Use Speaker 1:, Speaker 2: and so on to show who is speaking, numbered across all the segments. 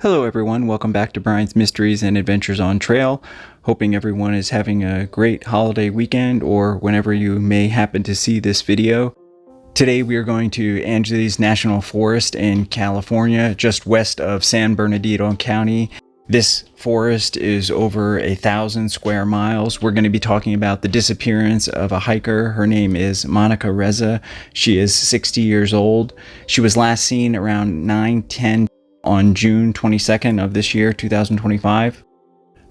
Speaker 1: Hello everyone, welcome back to Brian's Mysteries and Adventures on Trail. Hoping everyone is having a great holiday weekend or whenever you may happen to see this video. Today we are going to Angeles National Forest in California, just west of San Bernardino County. This forest is over 1,000 square miles. We're going to be talking about the disappearance of a hiker. Her name is Monica Reza. She is 60 years old. She was last seen around 9:10 on June 22nd of this year, 2025.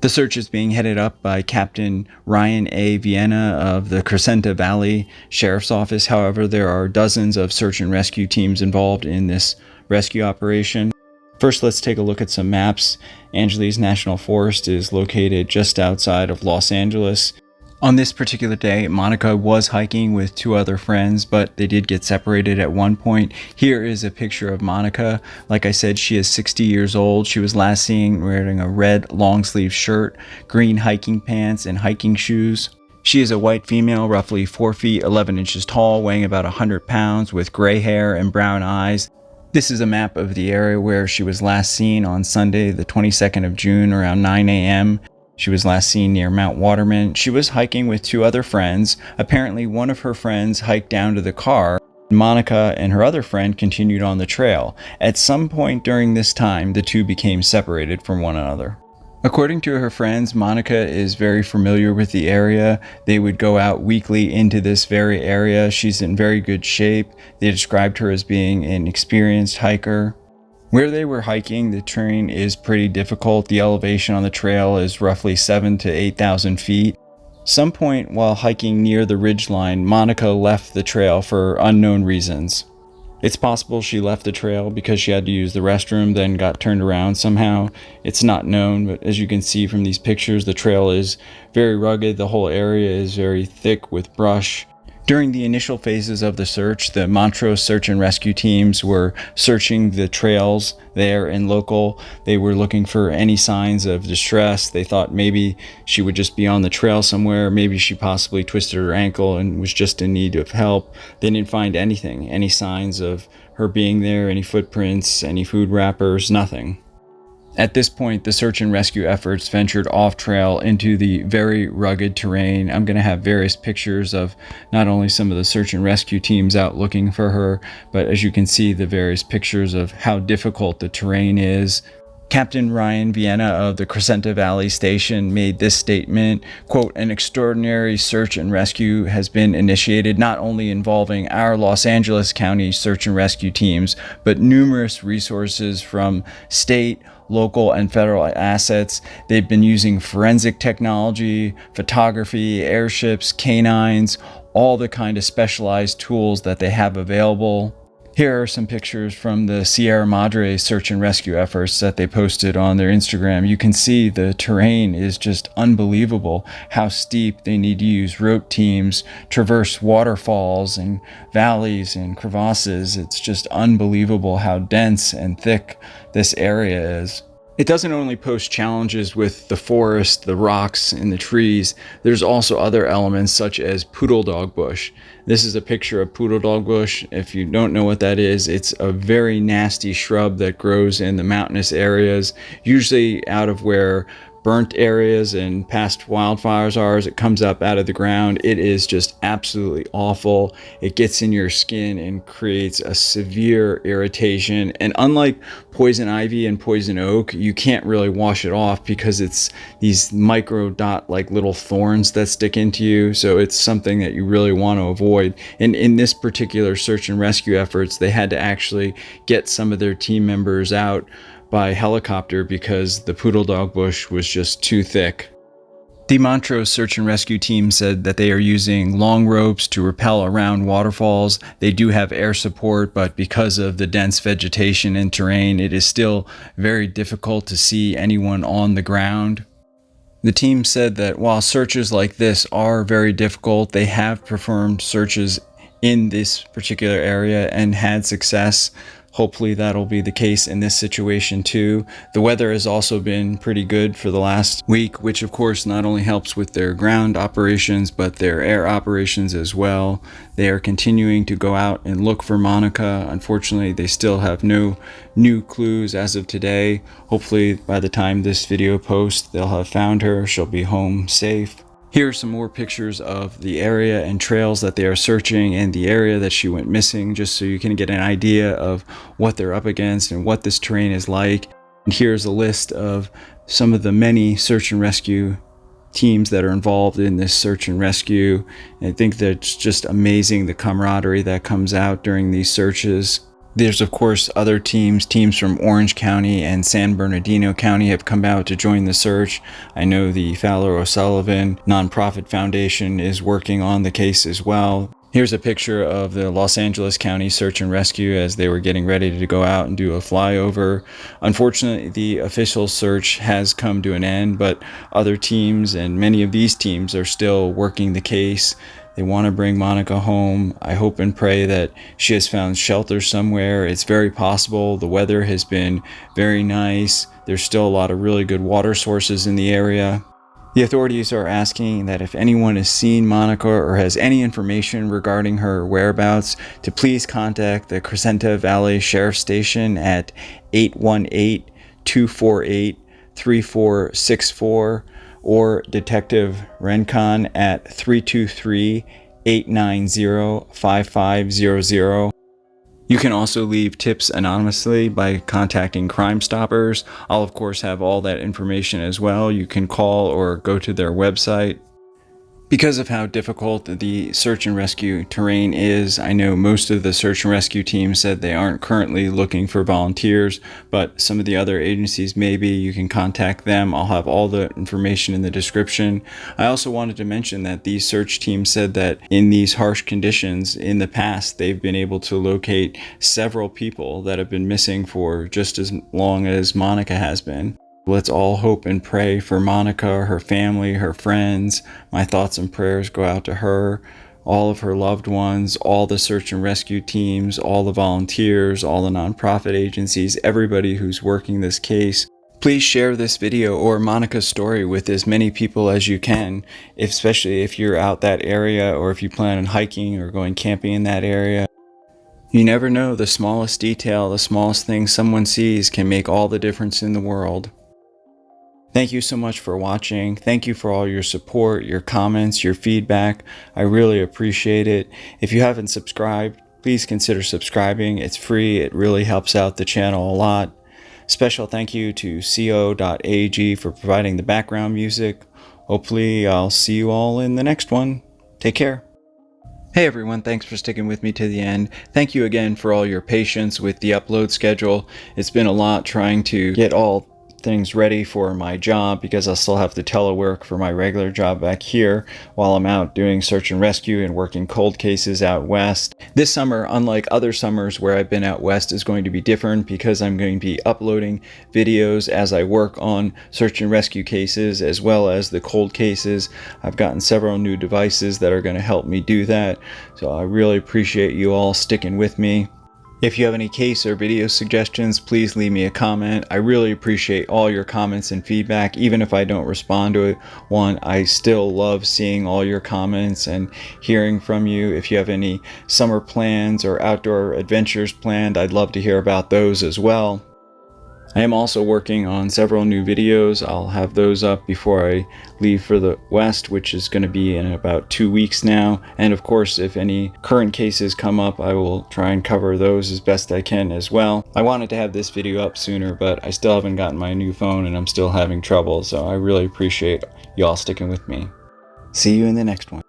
Speaker 1: The search is being headed up by Captain Ryan A. Vienna of the Crescenta Valley Sheriff's Office. However, there are dozens of search and rescue teams involved in this rescue operation. First, let's take a look at some maps. Angeles National Forest is located just outside of Los Angeles. On this particular day, Monica was hiking with two other friends, but they did get separated at one point. Here is a picture of Monica. Like I said, she is 60 years old. She was last seen wearing a red long sleeve shirt, green hiking pants, and hiking shoes. She is a white female, roughly 4 feet 11 inches tall, weighing about 100 pounds, with gray hair and brown eyes. This is a map of the area where she was last seen on Sunday, the 22nd of June, around 9 a.m. She was last seen near Mount Waterman. She was hiking with two other friends. Apparently, one of her friends hiked down to the car. Monica and her other friend continued on the trail. At some point during this time, the two became separated from one another. According to her friends, Monica is very familiar with the area. They would go out weekly into this very area. She's in very good shape. They described her as being an experienced hiker. Where they were hiking, the terrain is pretty difficult. The elevation on the trail is roughly 7,000 to 8,000 feet. Some point while hiking near the ridgeline, Monica left the trail for unknown reasons. It's possible she left the trail because she had to use the restroom, then got turned around somehow. It's not known, but as you can see from these pictures, the trail is very rugged. The whole area is very thick with brush. During the initial phases of the search, the Montrose search and rescue teams were searching the trails there and local. They were looking for any signs of distress. They thought maybe she would just be on the trail somewhere. Maybe she possibly twisted her ankle and was just in need of help. They didn't find anything, any signs of her being there, any footprints, any food wrappers, nothing. At this point, the search and rescue efforts ventured off trail into the very rugged terrain. I'm going to have various pictures of not only some of the search and rescue teams out looking for her, but as you can see, the various pictures of how difficult the terrain is. Captain Ryan Vienna of the Crescenta Valley Station made this statement, quote, "An extraordinary search and rescue has been initiated, not only involving our Los Angeles County search and rescue teams, but numerous resources from state, local, and federal assets. They've been using forensic technology, photography, airships, canines, all the kind of specialized tools that they have available." Here are some pictures from the Sierra Madre search and rescue efforts that they posted on their Instagram. You can see the terrain is just unbelievable, how steep. They need to use rope teams, traverse waterfalls and valleys and crevasses. It's just unbelievable how dense and thick this area is. It doesn't only pose challenges with the forest, the rocks, and the trees. There's also other elements such as poodle dog bush. This is a picture of poodle dog bush. If you don't know what that is, it's a very nasty shrub that grows in the mountainous areas, usually out of where burnt areas and past wildfires are. As it comes up out of the ground, it is just absolutely awful. It gets in your skin and creates a severe irritation. And unlike poison ivy and poison oak, you can't really wash it off because it's these micro dot like little thorns that stick into you. So it's something that you really want to avoid. And in this particular search and rescue efforts, they had to actually get some of their team members out by helicopter because the poodle dog bush was just too thick. The Montrose search and rescue team said that they are using long ropes to rappel around waterfalls. They do have air support, but because of the dense vegetation and terrain, it is still very difficult to see anyone on the ground. The team said that while searches like this are very difficult, they have performed searches in this particular area and had success. Hopefully that'll be the case in this situation too. The weather has also been pretty good for the last week, which of course not only helps with their ground operations, but their air operations as well. They are continuing to go out and look for Monica. Unfortunately, they still have no new clues as of today. Hopefully by the time this video posts, they'll have found her. She'll be home safe. Here are some more pictures of the area and trails that they are searching and the area that she went missing, just so you can get an idea of what they're up against and what this terrain is like. And here's a list of some of the many search and rescue teams that are involved in this search and rescue. And I think that's just amazing, the camaraderie that comes out during these searches. There's of course other teams from Orange County and San Bernardino County have come out to join the search. I know the Fowler O'Sullivan nonprofit foundation is working on the case as well. Here's a picture of the Los Angeles County Search and Rescue as they were getting ready to go out and do a flyover. Unfortunately, the official search has come to an end, but other teams and many of these teams are still working the case. They want to bring Monica home. I hope and pray that she has found shelter somewhere. It's very possible. The weather has been very nice. There's still a lot of really good water sources in the area. The authorities are asking that if anyone has seen Monica or has any information regarding her whereabouts, to please contact the Crescenta Valley Sheriff's Station at 818-248-3464 or Detective Rencon at 323-890-5500. You can also leave tips anonymously by contacting Crime Stoppers. I'll of course have all that information as well. You can call or go to their website. Because of how difficult the search and rescue terrain is, I know most of the search and rescue teams said they aren't currently looking for volunteers, but some of the other agencies maybe. You can contact them. I'll have all the information in the description. I also wanted to mention that these search teams said that in these harsh conditions in the past, they've been able to locate several people that have been missing for just as long as Monica has been. Let's all hope and pray for Monica, her family, her friends. My thoughts and prayers go out to her, all of her loved ones, all the search and rescue teams, all the volunteers, all the nonprofit agencies, everybody who's working this case. Please share this video or Monica's story with as many people as you can, especially if you're out that area or if you plan on hiking or going camping in that area. You never know, the smallest detail, the smallest thing someone sees can make all the difference in the world. Thank you so much for watching. Thank you for all your support, your comments, your feedback. I really appreciate it. If you haven't subscribed, please consider subscribing. It's free. It really helps out the channel a lot. Special thank you to co.ag for providing the background music. Hopefully I'll see you all in the next one. Take care. Hey everyone, thanks for sticking with me to the end. Thank you again for all your patience with the upload schedule. It's been a lot trying to get all things ready for my job because I still have to telework for my regular job back here while I'm out doing search and rescue and working cold cases out west. This summer, unlike other summers where I've been out west, is going to be different because I'm going to be uploading videos as I work on search and rescue cases as well as the cold cases. I've gotten several new devices that are going to help me do that, so I really appreciate you all sticking with me. If you have any case or video suggestions, please leave me a comment. I really appreciate all your comments and feedback. Even if I don't respond to it, I still love seeing all your comments and hearing from you. If you have any summer plans or outdoor adventures planned, I'd love to hear about those as well. I am also working on several new videos. I'll have those up before I leave for the West, which is going to be in about 2 weeks now. And of course, if any current cases come up, I will try and cover those as best I can as well. I wanted to have this video up sooner, but I still haven't gotten my new phone and I'm still having trouble. So I really appreciate y'all sticking with me. See you in the next one.